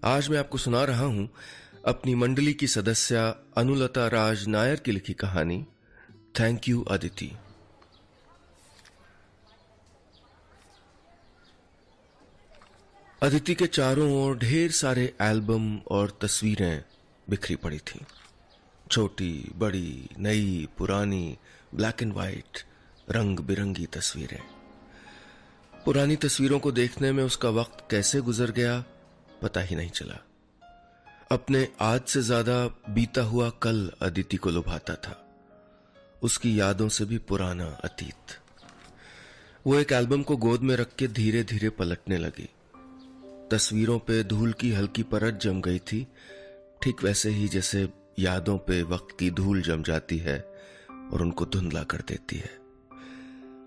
आज मैं आपको सुना रहा हूं अपनी मंडली की सदस्य अनुलता राज नायर की लिखी कहानी थैंक यू अदिति। अदिति के चारों ओर ढेर सारे एल्बम और तस्वीरें बिखरी पड़ी थीं। छोटी, बड़ी, नई, पुरानी, ब्लैक एंड व्हाइट, रंग बिरंगी तस्वीरें। पुरानी तस्वीरों को देखने में उसका वक्त कैसे गुजर गया पता ही नहीं चला। अपने आज से ज्यादा बीता हुआ कल अदिति को लुभाता था, उसकी यादों से भी पुराना अतीत। वो एक एल्बम को गोद में रख के धीरे धीरे पलटने लगी। तस्वीरों पे धूल की हल्की परत जम गई थी, ठीक वैसे ही जैसे यादों पे वक्त की धूल जम जाती है और उनको धुंधला कर देती है।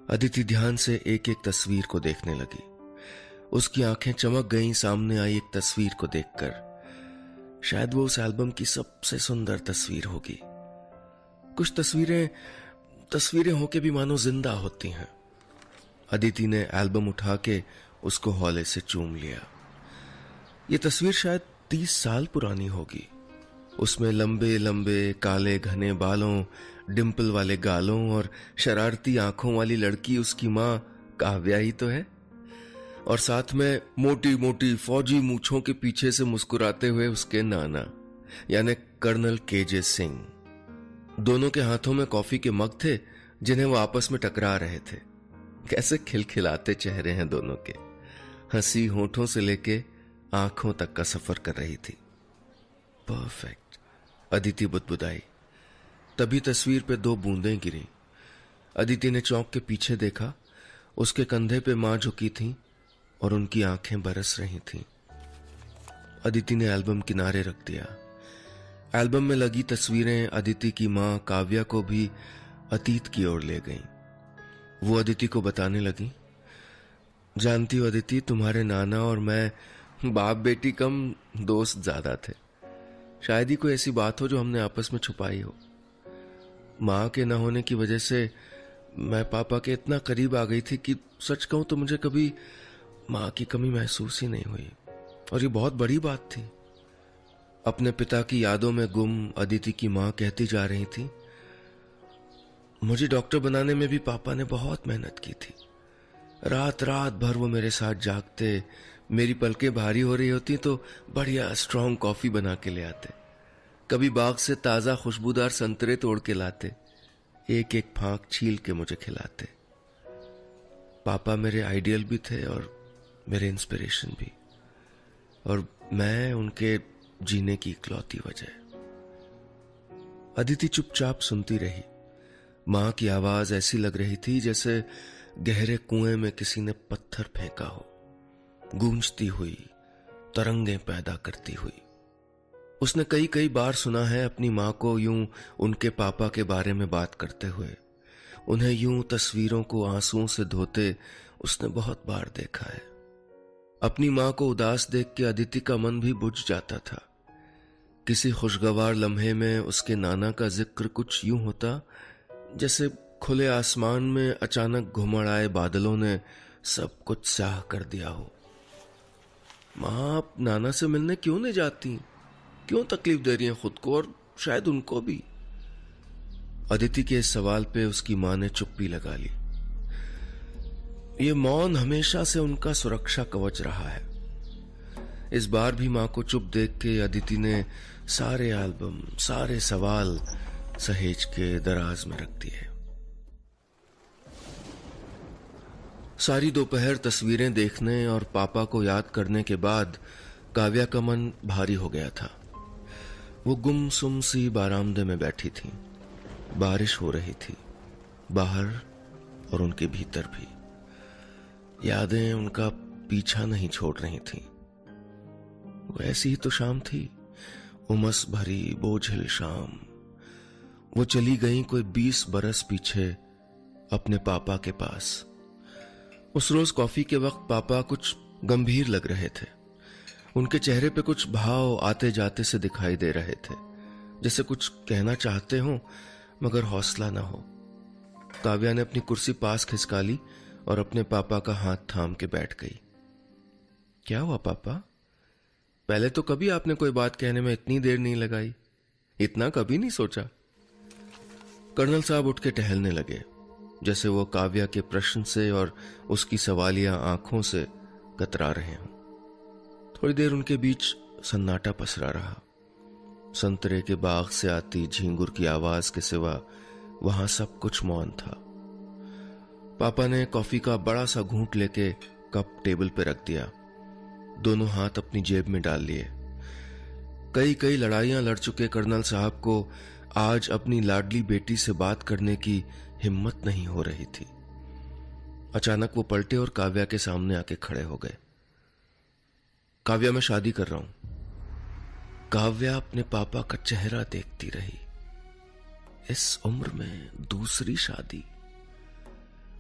अदिति ध्यान से एक एक तस्वीर को देखने लगी। उसकी आंखें चमक गईं सामने आई एक तस्वीर को देखकर। शायद वो उस एल्बम की सबसे सुंदर तस्वीर होगी। कुछ तस्वीरें होके भी मानो जिंदा होती हैं। अदिति ने एल्बम उठा के उसको हौले से चूम लिया। ये तस्वीर शायद 30 साल पुरानी होगी। उसमें लंबे लंबे काले घने बालों, डिंपल वाले गालों और शरारती आंखों वाली लड़की उसकी मां काव्या ही तो है, और साथ में मोटी मोटी फौजी मूछों के पीछे से मुस्कुराते हुए उसके नाना यानी कर्नल केजे सिंह। दोनों के हाथों में कॉफी के मग थे जिन्हें वो आपस में टकरा रहे थे। कैसे खिलखिलाते चेहरे हैं दोनों के। हंसी होठों से लेके आंखों तक का सफर कर रही थी। परफेक्ट, अदिति बुदबुदाई। तभी तस्वीर पे 2 बूंदें गिरी। अदिति ने चौंक के पीछे देखा। उसके कंधे पे मां झुकी थी और उनकी आंखें बरस रही थीं। अदिति ने एल्बम किनारे रख दिया। एल्बम में लगी तस्वीरें अदिति की मां काव्या को भी अतीत की ओर ले गईं। वो अदिति को बताने लगी, जानती हो अदिति, तुम्हारे नाना और मैं बाप बेटी कम दोस्त ज्यादा थे। शायद ही कोई ऐसी बात हो जो हमने आपस में छुपाई हो। मां के न होने की वजह से मैं पापा के इतना करीब आ गई थी कि सच कहूं तो मुझे कभी मां की कमी महसूस ही नहीं हुई, और ये बहुत बड़ी बात थी। अपने पिता की यादों में गुम अदिति की मां कहती जा रही थी, मुझे डॉक्टर बनाने में भी पापा ने बहुत मेहनत की थी। रात रात भर वो मेरे साथ जागते, मेरी पलकें भारी हो रही होती तो बढ़िया स्ट्रांग कॉफी बना के ले आते। कभी बाग से ताजा खुशबूदार संतरे तोड़ के लाते, एक एक फांक छील के मुझे खिलाते। पापा मेरे आइडियल भी थे और मेरे इंस्पिरेशन भी, और मैं उनके जीने की इकलौती वजह। अदिति चुपचाप सुनती रही। मां की आवाज ऐसी लग रही थी जैसे गहरे कुएं में किसी ने पत्थर फेंका हो, गूंजती हुई, तरंगें पैदा करती हुई। उसने कई कई बार सुना है अपनी मां को यूं उनके पापा के बारे में बात करते हुए। उन्हें यूं तस्वीरों को आंसुओं से धोते उसने बहुत बार देखा है। अपनी मां को उदास देख के अदिति का मन भी बुझ जाता था। किसी खुशगवार लम्हे में उसके नाना का जिक्र कुछ यूं होता जैसे खुले आसमान में अचानक घुमड़ आए बादलों ने सब कुछ स्याह कर दिया हो। मां, आप नाना से मिलने क्यों नहीं जाती? क्यों तकलीफ दे रही हैं खुद को और शायद उनको भी? अदिति के इस सवाल पे उसकी मां ने चुप्पी लगा ली। ये मौन हमेशा से उनका सुरक्षा कवच रहा है। इस बार भी मां को चुप देख के अदिति ने सारे एल्बम, सारे सवाल सहेज के दराज में रख दिए। सारी दोपहर तस्वीरें देखने और पापा को याद करने के बाद काव्या का मन भारी हो गया था। वो गुमसुम सी बारामदे में बैठी थी। बारिश हो रही थी, बाहर और उनके भीतर भी। यादें उनका पीछा नहीं छोड़ रही थीं। वो ऐसी ही तो शाम थी, उमस भरी बोझिल शाम। वो चली गई कोई 20 बरस पीछे अपने पापा के पास। उस रोज कॉफी के वक्त पापा कुछ गंभीर लग रहे थे। उनके चेहरे पे कुछ भाव आते जाते से दिखाई दे रहे थे, जैसे कुछ कहना चाहते हो मगर हौसला ना हो। काव्या ने अपनी कुर्सी पास खिसका ली और अपने पापा का हाथ थाम के बैठ गई। क्या हुआ पापा? पहले तो कभी आपने कोई बात कहने में इतनी देर नहीं लगाई, इतना कभी नहीं सोचा। कर्नल साहब उठ के टहलने लगे, जैसे वो काव्या के प्रश्न से और उसकी सवालिया आंखों से कतरा रहे हों। थोड़ी देर उनके बीच सन्नाटा पसरा रहा। संतरे के बाग से आती झींगुर की आवाज के सिवा वहां सब कुछ मौन था। पापा ने कॉफी का बड़ा सा घूंट लेके कप टेबल पे रख दिया, दोनों हाथ अपनी जेब में डाल लिए। कई कई लड़ाइयां लड़ चुके कर्नल साहब को आज अपनी लाडली बेटी से बात करने की हिम्मत नहीं हो रही थी। अचानक वो पलटे और काव्या के सामने आके खड़े हो गए। काव्या, मैं शादी कर रहा हूं। काव्या अपने पापा का चेहरा देखती रही। इस उम्र में दूसरी शादी।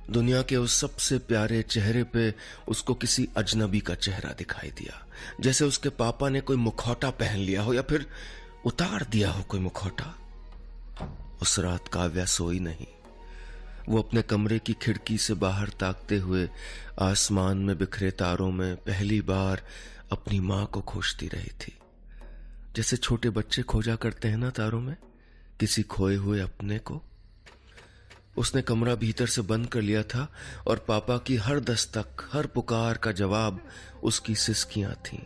दुनिया के उस सबसे प्यारे चेहरे पे उसको किसी अजनबी का चेहरा दिखाई दिया, जैसे उसके पापा ने कोई मुखौटा पहन लिया हो या फिर उतार दिया हो कोई मुखौटा। उस रात काव्या सोई नहीं। वो अपने कमरे की खिड़की से बाहर ताकते हुए आसमान में बिखरे तारों में पहली बार अपनी मां को खोजती रही थी, जैसे छोटे बच्चे खोजा करते हैं ना तारों में किसी खोए हुए अपने को। उसने कमरा भीतर से बंद कर लिया था और पापा की हर दस्तक, हर पुकार का जवाब उसकी सिसकियां थीं।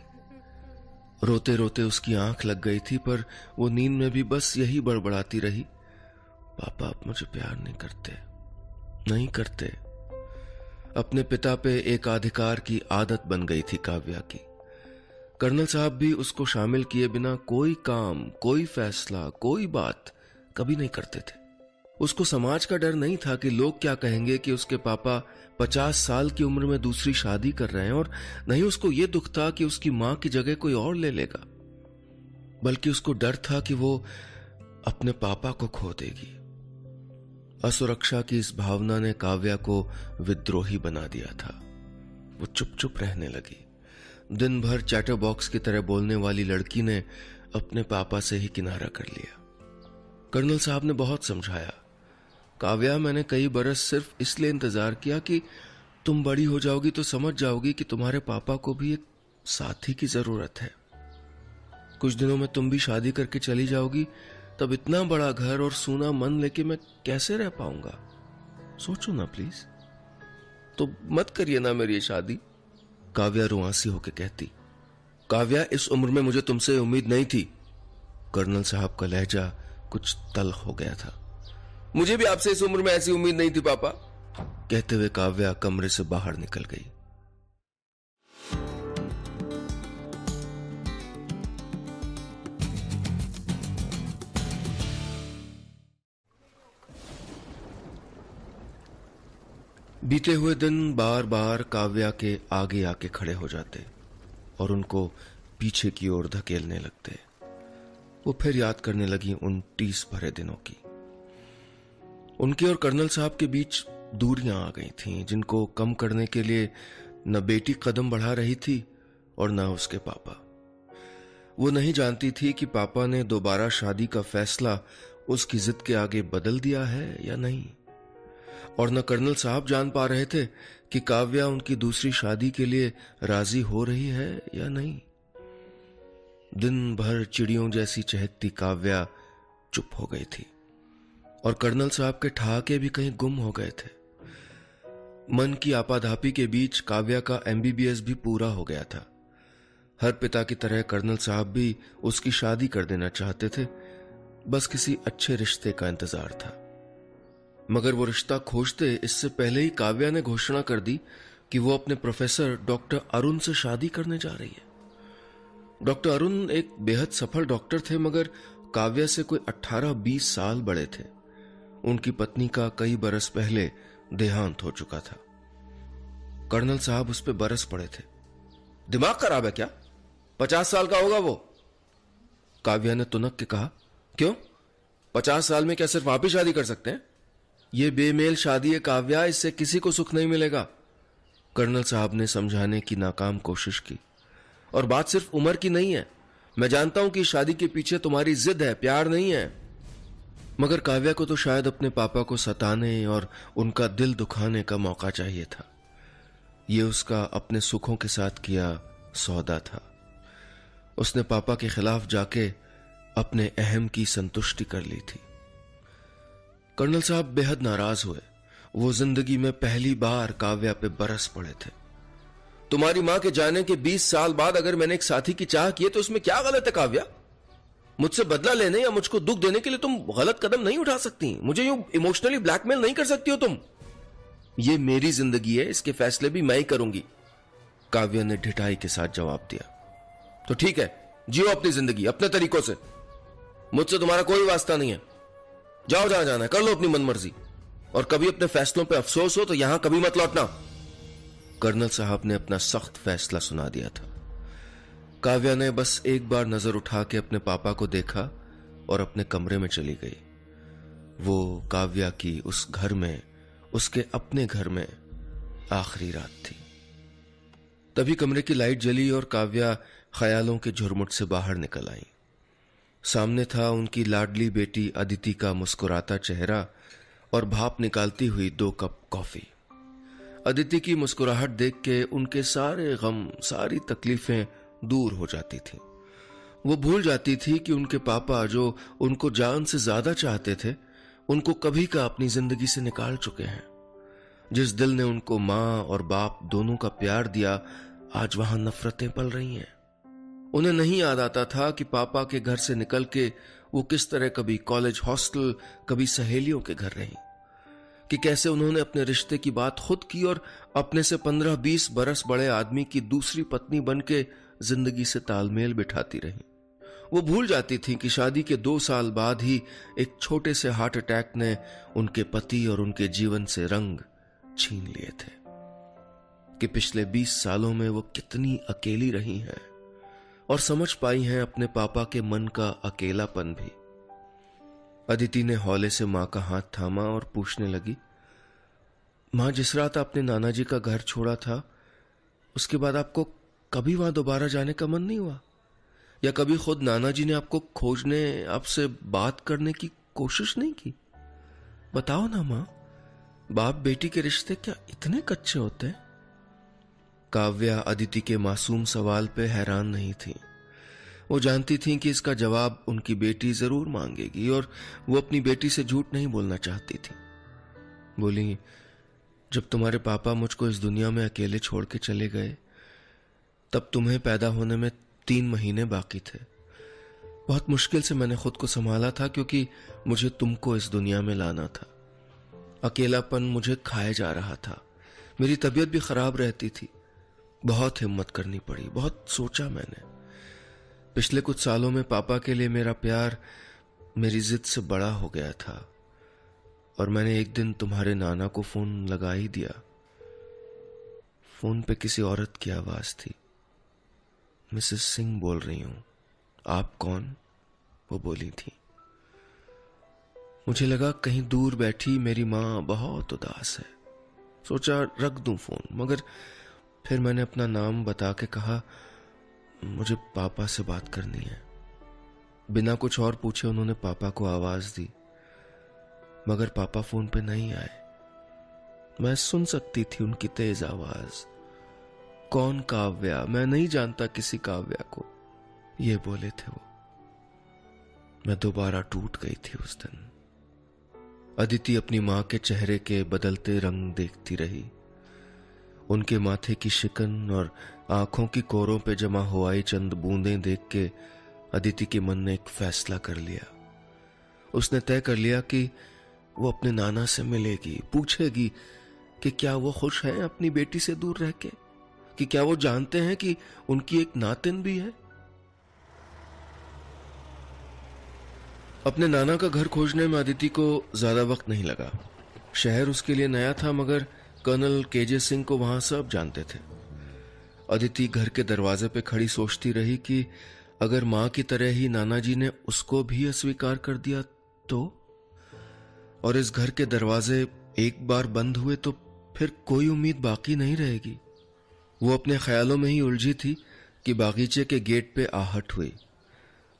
रोते रोते उसकी आंख लग गई थी, पर वो नींद में भी बस यही बड़बड़ाती रही, पापा अब मुझे प्यार नहीं करते, नहीं करते। अपने पिता पे एक अधिकार की आदत बन गई थी काव्या की। कर्नल साहब भी उसको शामिल किए बिना कोई काम, कोई फैसला, कोई बात कभी नहीं करते थे। उसको समाज का डर नहीं था कि लोग क्या कहेंगे कि उसके पापा 50 साल की उम्र में दूसरी शादी कर रहे हैं, और नहीं उसको यह दुख था कि उसकी मां की जगह कोई और ले लेगा, बल्कि उसको डर था कि वो अपने पापा को खो देगी। असुरक्षा की इस भावना ने काव्या को विद्रोही बना दिया था। वो चुप चुप रहने लगी। दिन भर चैटर बॉक्स की तरह बोलने वाली लड़की ने अपने पापा से ही किनारा कर लिया। कर्नल साहब ने बहुत समझाया, काव्या, मैंने कई बरस सिर्फ इसलिए इंतजार किया कि तुम बड़ी हो जाओगी तो समझ जाओगी कि तुम्हारे पापा को भी एक साथी की जरूरत है। कुछ दिनों में तुम भी शादी करके चली जाओगी, तब इतना बड़ा घर और सूना मन लेके मैं कैसे रह पाऊंगा? सोचो ना प्लीज। तो मत करिए ना मेरी ये शादी, काव्या रुआंसी होके कहती। काव्या, इस उम्र में मुझे तुमसे उम्मीद नहीं थी। कर्नल साहब का लहजा कुछ तल्ख हो गया था। मुझे भी आपसे इस उम्र में ऐसी उम्मीद नहीं थी पापा, कहते हुए काव्या कमरे से बाहर निकल गई। बीते हुए दिन बार बार काव्या के आगे आके खड़े हो जाते और उनको पीछे की ओर धकेलने लगते। वो फिर याद करने लगी उन 30 भरे दिनों की। उनके और कर्नल साहब के बीच दूरियां आ गई थीं, जिनको कम करने के लिए न बेटी कदम बढ़ा रही थी और न उसके पापा। वो नहीं जानती थी कि पापा ने दोबारा शादी का फैसला उसकी जिद के आगे बदल दिया है या नहीं, और न कर्नल साहब जान पा रहे थे कि काव्या उनकी दूसरी शादी के लिए राजी हो रही है या नहीं। दिन भर चिड़ियों जैसी चहकती काव्या चुप हो गई थी और कर्नल साहब के ठहाके भी कहीं गुम हो गए थे। मन की आपाधापी के बीच काव्या का MBBS भी पूरा हो गया था। हर पिता की तरह कर्नल साहब भी उसकी शादी कर देना चाहते थे, बस किसी अच्छे रिश्ते का इंतजार था। मगर वो रिश्ता खोजते इससे पहले ही काव्या ने घोषणा कर दी कि वो अपने प्रोफेसर डॉक्टर अरुण से शादी करने जा रही है। डॉक्टर अरुण एक बेहद सफल डॉक्टर थे, मगर काव्या से कोई 18-20 साल बड़े थे। उनकी पत्नी का कई बरस पहले देहांत हो चुका था। कर्नल साहब उस पर बरस पड़े थे। दिमाग खराब है क्या? 50 साल का होगा वो, काव्या ने तुनक के कहा। क्यों? 50 साल में क्या सिर्फ आप ही शादी कर सकते हैं? ये बेमेल शादी है काव्या, इससे किसी को सुख नहीं मिलेगा। कर्नल साहब ने समझाने की नाकाम कोशिश की। और बात सिर्फ उम्र की नहीं है। मैं जानता हूं कि शादी के पीछे तुम्हारी जिद है, प्यार नहीं है। मगर काव्या को तो शायद अपने पापा को सताने और उनका दिल दुखाने का मौका चाहिए था। यह उसका अपने सुखों के साथ किया सौदा था। उसने पापा के खिलाफ जाके अपने अहम की संतुष्टि कर ली थी। कर्नल साहब बेहद नाराज हुए। वो जिंदगी में पहली बार काव्या पे बरस पड़े थे। तुम्हारी मां के जाने के 20 साल बाद अगर मैंने एक साथी की चाह की है तो उसमें क्या गलत है काव्या? मुझसे बदला लेने या मुझको दुख देने के लिए तुम गलत कदम नहीं उठा सकती। मुझे यूं इमोशनली ब्लैकमेल नहीं कर सकती हो तुम। ये मेरी जिंदगी है, इसके फैसले भी मैं ही करूंगी, काव्या ने ढिठाई के साथ जवाब दिया। तो ठीक है, जियो अपनी जिंदगी अपने तरीकों से, मुझसे तुम्हारा कोई वास्ता नहीं है। जाओ जहां जाना है कर लो अपनी मनमर्जी, और कभी अपने फैसलों पे अफसोस हो तो यहां कभी मत लौटना। कर्नल साहब ने अपना सख्त फैसला सुना दिया था। काव्या ने बस एक बार नजर उठा के अपने पापा को देखा और अपने कमरे में चली गई। वो काव्या की उस घर में, उसके अपने घर में आखिरी रात थी। तभी कमरे की लाइट जली और काव्या ख्यालों के झुरमुट से बाहर निकल आई। सामने था उनकी लाडली बेटी अदिति का मुस्कुराता चेहरा और भाप निकालती हुई 2 कप कॉफी। अदिति की मुस्कुराहट देख के उनके सारे गम, सारी तकलीफें दूर हो जाती थी। वो भूल जाती थी कि उनके पापा, जो उनको जान से ज्यादा चाहते थे, उनको कभी का अपनी जिंदगी से निकाल चुके हैं। जिस दिल ने उनको मां और बाप दोनों का प्यार दिया, आज वहां नफरतें पल रही हैं। उन्हें नहीं याद आता था कि पापा के घर से निकल के वो किस तरह कभी कॉलेज हॉस्टल, कभी सहेलियों के घर रही, कि कैसे उन्होंने अपने रिश्ते की बात खुद की और अपने से 15-20 बरस बड़े आदमी की दूसरी पत्नी बन के जिंदगी से तालमेल बिठाती रही। वो भूल जाती थी कि शादी के 2 साल बाद ही एक छोटे से हार्ट अटैक ने उनके पति और उनके जीवन से रंग छीन लिए थे, कि पिछले 20 सालों में वो कितनी अकेली रही हैं और समझ पाई हैं अपने पापा के मन का अकेलापन भी। अदिति ने हौले से मां का हाथ थामा और पूछने लगी, मां, जिस रात आपने नाना जी का घर छोड़ा था, उसके बाद आपको कभी वहां दोबारा जाने का मन नहीं हुआ? या कभी खुद नाना जी ने आपको खोजने, आपसे बात करने की कोशिश नहीं की? बताओ ना मां, बाप बेटी के रिश्ते क्या इतने कच्चे होते हैं? काव्या अदिति के मासूम सवाल पे हैरान नहीं थी। वो जानती थी कि इसका जवाब उनकी बेटी जरूर मांगेगी और वो अपनी बेटी से झूठ नहीं बोलना चाहती थी। बोली, जब तुम्हारे पापा मुझको इस दुनिया में अकेले छोड़ के चले गए, तब तुम्हें पैदा होने में 3 महीने बाकी थे। बहुत मुश्किल से मैंने खुद को संभाला था, क्योंकि मुझे तुमको इस दुनिया में लाना था। अकेलापन मुझे खाए जा रहा था, मेरी तबीयत भी खराब रहती थी। बहुत हिम्मत करनी पड़ी, बहुत सोचा मैंने। पिछले कुछ सालों में पापा के लिए मेरा प्यार मेरी जिद से बड़ा हो गया था और मैंने एक दिन तुम्हारे नाना को फोन लगा ही दिया। फोन पे किसी औरत की आवाज थी। मिसेस सिंह बोल रही हूं। आप कौन? वो बोली थी। मुझे लगा कहीं दूर बैठी मेरी मां बहुत उदास है। सोचा रख दूं फोन, मगर फिर मैंने अपना नाम बता के कहा, मुझे पापा से बात करनी है। बिना कुछ और पूछे उन्होंने पापा को आवाज दी, मगर पापा फोन पे नहीं आए। मैं सुन सकती थी उनकी तेज आवाज। कौन काव्या? मैं नहीं जानता किसी काव्या को, ये बोले थे वो। मैं दोबारा टूट गई थी उस दिन। अदिति अपनी मां के चेहरे के बदलते रंग देखती रही। उनके माथे की शिकन और आंखों की कोरों पे जमा हो आई चंद बूंदें देख के अदिति के मन ने एक फैसला कर लिया। उसने तय कर लिया कि वो अपने नाना से मिलेगी, पूछेगी कि क्या वो खुश हैं अपनी बेटी से दूर रह के, कि क्या वो जानते हैं कि उनकी एक नातिन भी है। अपने नाना का घर खोजने में अदिति को ज्यादा वक्त नहीं लगा। शहर उसके लिए नया था, मगर कर्नल केजे सिंह को वहां सब जानते थे। अदिति घर के दरवाजे पे खड़ी सोचती रही कि अगर मां की तरह ही नाना जी ने उसको भी अस्वीकार कर दिया तो, और इस घर के दरवाजे एक बार बंद हुए तो फिर कोई उम्मीद बाकी नहीं रहेगी। वो अपने ख्यालों में ही उलझी थी कि बागीचे के गेट पे आहट हुई।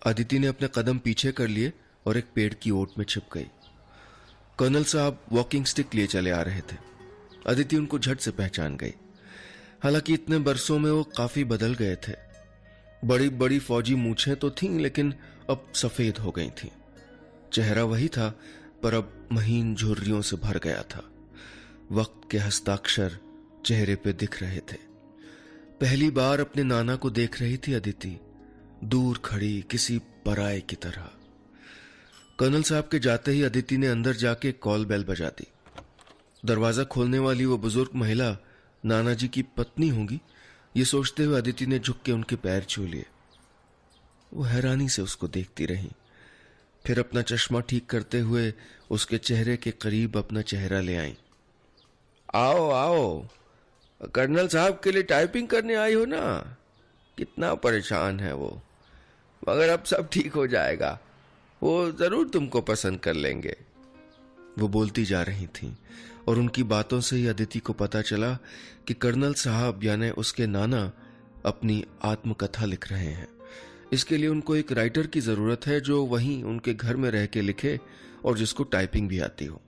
अदिति ने अपने कदम पीछे कर लिए और एक पेड़ की ओट में छिप गई। कर्नल साहब वॉकिंग स्टिक लिए चले आ रहे थे। अदिति उनको झट से पहचान गई। हालांकि इतने बरसों में वो काफी बदल गए थे। बड़ी बड़ी फौजी मूछें तो थीं, लेकिन अब सफेद हो गई थीं। चेहरा वही था, पर अब महीन झुर्रियों से भर गया था। वक्त के हस्ताक्षर चेहरे पे दिख रहे थे। पहली बार अपने नाना को देख रही थी अदिति, दूर खड़ी किसी पराये की तरह। कर्नल साहब के जाते ही अदिति ने अंदर जाके कॉल बेल बजा दी। दरवाजा खोलने वाली वो बुजुर्ग महिला नाना जी की पत्नी होंगी, ये सोचते हुए अदिति ने झुक के उनके पैर छू लिए। वो हैरानी से उसको देखती रही, फिर अपना चश्मा ठीक करते हुए उसके चेहरे के करीब अपना चेहरा ले आई। आओ आओ, कर्नल साहब के लिए टाइपिंग करने आई हो ना? कितना परेशान है वो, मगर अब सब ठीक हो जाएगा, वो जरूर तुमको पसंद कर लेंगे। वो बोलती जा रही थी और उनकी बातों से ही अदिति को पता चला कि कर्नल साहब यानी उसके नाना अपनी आत्मकथा लिख रहे हैं। इसके लिए उनको एक राइटर की जरूरत है जो वहीं उनके घर में रह के लिखे और जिसको टाइपिंग भी आती हो।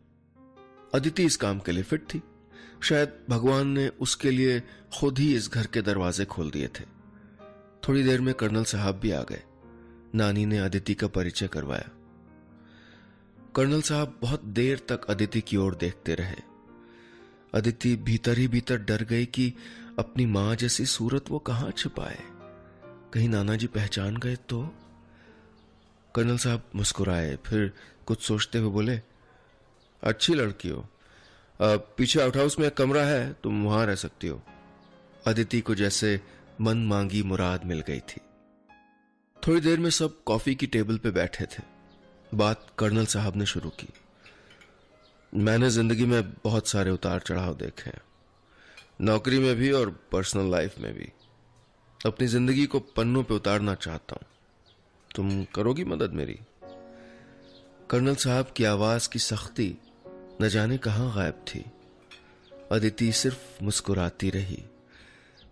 अदिति इस काम के लिए फिट थी। शायद भगवान ने उसके लिए खुद ही इस घर के दरवाजे खोल दिए थे। थोड़ी देर में कर्नल साहब भी आ गए। नानी ने अदिति का परिचय करवाया। कर्नल साहब बहुत देर तक अदिति की ओर देखते रहे। अदिति भीतर ही भीतर डर गई कि अपनी मां जैसी सूरत वो कहां छिपाए, कहीं नाना जी पहचान गए तो। कर्नल साहब मुस्कुराए, फिर कुछ सोचते हुए बोले, अच्छी लड़की हो, पीछे आउट हाउस में एक कमरा है, तुम वहां रह सकती हो। अदिति को जैसे मन मांगी मुराद मिल गई थी। थोड़ी देर में सब कॉफी की टेबल पे बैठे थे। बात कर्नल साहब ने शुरू की। मैंने जिंदगी में बहुत सारे उतार चढ़ाव देखे हैं, नौकरी में भी और पर्सनल लाइफ में भी। अपनी जिंदगी को पन्नों पे उतारना चाहता हूं, तुम करोगी मदद मेरी? कर्नल साहब की आवाज की सख्ती न जाने कहां गायब थी। अदिति सिर्फ मुस्कुराती रही।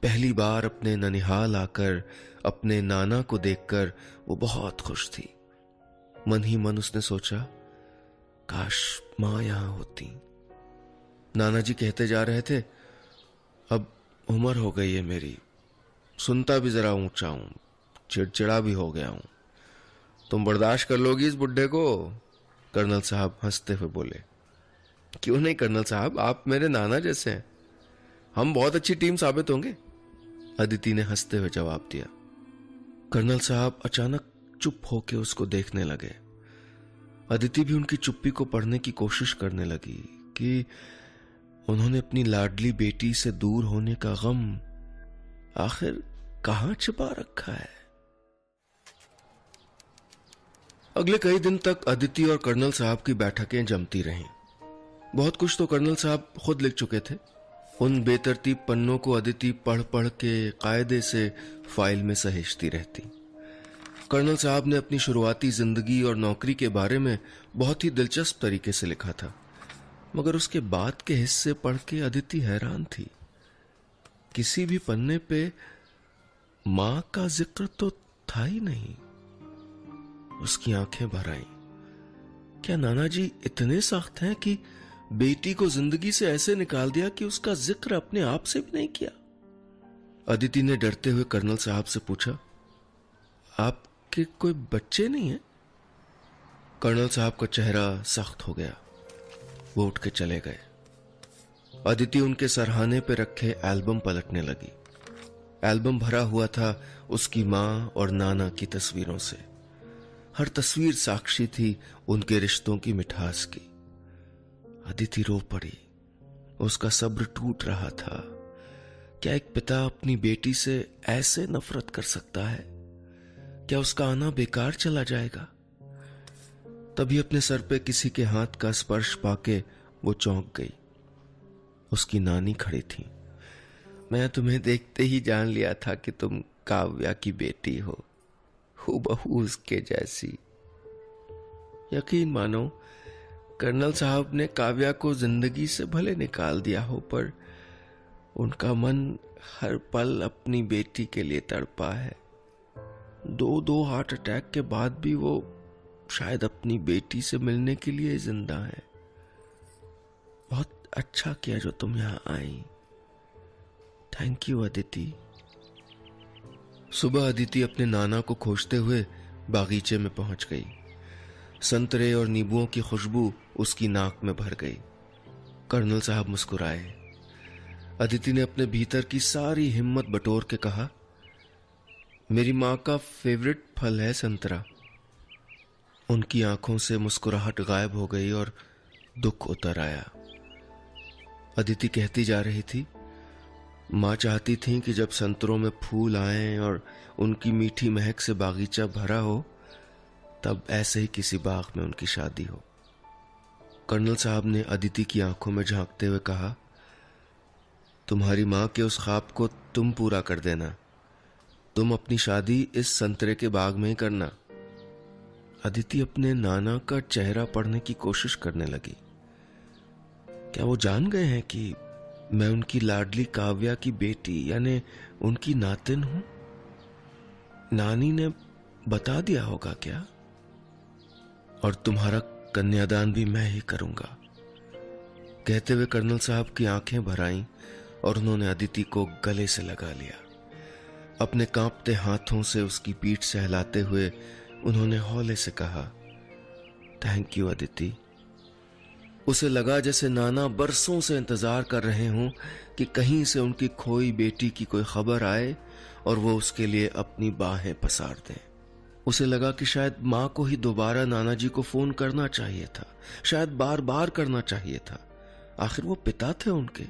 पहली बार अपने ननिहाल आकर अपने नाना को देखकर वो बहुत खुश थी। मन ही मन उसने सोचा, काश मां यहां होती। नाना जी कहते जा रहे थे, अब उम्र हो गई है मेरी, सुनता भी जरा ऊंचा हूं, चिड़चिड़ा भी हो गया हूं, तुम बर्दाश्त कर लोगी इस बुड्ढे को? कर्नल साहब हंसते हुए बोले। क्यों नहीं कर्नल साहब, आप मेरे नाना जैसे हैं, हम बहुत अच्छी टीम साबित होंगे। अदिति ने हंसते हुए जवाब दिया। कर्नल साहब अचानक चुप होके उसको देखने लगे। अदिति भी उनकी चुप्पी को पढ़ने की कोशिश करने लगी कि उन्होंने अपनी लाडली बेटी से दूर होने का गम आखिर कहां छिपा रखा है। अगले कई दिन तक अदिति और कर्नल साहब की बैठकें जमती रहीं। बहुत कुछ तो कर्नल साहब खुद लिख चुके थे। उन बेतरतीब पन्नों को अदिति पढ़ पढ़ के कायदे से फाइल में सहेजती रहती। कर्नल साहब ने अपनी शुरुआती जिंदगी और नौकरी के बारे में बहुत ही दिलचस्प तरीके से लिखा था, मगर उसके बाद के हिस्से पढ़ के अदिति हैरान थी। किसी भी पन्ने पे मां का जिक्र तो था ही नहीं। उसकी आंखें भर आईं। क्या नाना जी इतने सख्त हैं कि बेटी को जिंदगी से ऐसे निकाल दिया कि उसका जिक्र अपने आप से भी नहीं किया? अदिति ने डरते हुए कर्नल साहब से पूछा, आपके कोई बच्चे नहीं हैं? कर्नल साहब का चेहरा सख्त हो गया। वो उठ के चले गए। अदिति उनके सरहाने पे रखे एल्बम पलटने लगी। एल्बम भरा हुआ था उसकी मां और नाना की तस्वीरों से। हर तस्वीर साक्षी थी उनके रिश्तों की मिठास की। अदिति रो पड़ी। उसका सब्र टूट रहा था। क्या एक पिता अपनी बेटी से ऐसे नफरत कर सकता है? क्या उसका आना बेकार चला जाएगा? तभी अपने सर पे किसी के हाथ का स्पर्श पाके वो चौंक गई। उसकी नानी खड़ी थी। मैं तुम्हें देखते ही जान लिया था कि तुम काव्या की बेटी हो, हूबहू उसके जैसी। यकीन मानो, कर्नल साहब ने काव्या को जिंदगी से भले निकाल दिया हो, पर उनका मन हर पल अपनी बेटी के लिए तड़पा है। दो हार्ट अटैक के बाद भी वो शायद अपनी बेटी से मिलने के लिए जिंदा है। बहुत अच्छा किया जो तुम यहां आई। Thank you Aditi. सुबह अदिति अपने नाना को खोजते हुए बागीचे में पहुंच गई। संतरे और नींबुओं की खुशबू उसकी नाक में भर गई। कर्नल साहब मुस्कुराए। अदिति ने अपने भीतर की सारी हिम्मत बटोर के कहा, मेरी मां का फेवरेट फल है संतरा। उनकी आंखों से मुस्कुराहट गायब हो गई और दुख उतर आया। अदिति कहती जा रही थी, मां चाहती थी कि जब संतरों में फूल आए और उनकी मीठी महक से बागीचा भरा हो, तब ऐसे ही किसी बाग में उनकी शादी हो। कर्नल साहब ने अदिति की आंखों में झांकते हुए कहा, तुम्हारी मां के उस ख्वाब को तुम पूरा कर देना। तुम अपनी शादी इस संतरे के बाग में ही करना। अदिति अपने नाना का चेहरा पढ़ने की कोशिश करने लगी। क्या वो जान गए हैं कि मैं उनकी लाडली काव्या की बेटी यानी उनकी नातिन हूं? नानी ने बता दिया होगा क्या? और तुम्हारा कन्यादान भी मैं ही करूंगा। कहते हुए कर्नल साहब की आंखें भर आईं और उन्होंने अदिति को गले से लगा लिया। अपने कांपते हाथों से उसकी पीठ सहलाते हुए उन्होंने हौले से कहा, थैंक यू अदिति। उसे लगा जैसे नाना बरसों से इंतजार कर रहे हों कि कहीं से उनकी खोई बेटी की कोई खबर आए और वो उसके लिए अपनी बाहें पसार दे। उसे लगा कि शायद मां को ही दोबारा नाना जी को फोन करना चाहिए था, शायद बार बार करना चाहिए था। आखिर वो पिता थे उनके।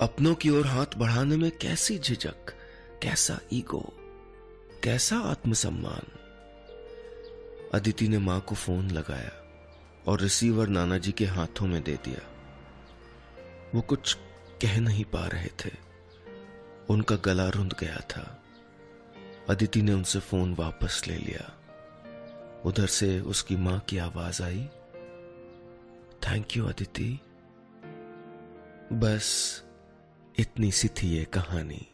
अपनों की ओर हाथ बढ़ाने में कैसी झिझक, कैसा ईगो, कैसा आत्मसम्मान। अदिति ने मां को फोन लगाया और रिसीवर नाना जी के हाथों में दे दिया। वो कुछ कह नहीं पा रहे थे, उनका गला रुंध गया था। अदिति ने उनसे फोन वापस ले लिया। उधर से उसकी मां की आवाज आई, थैंक यू अदिति। बस इतनी सी थी ये कहानी।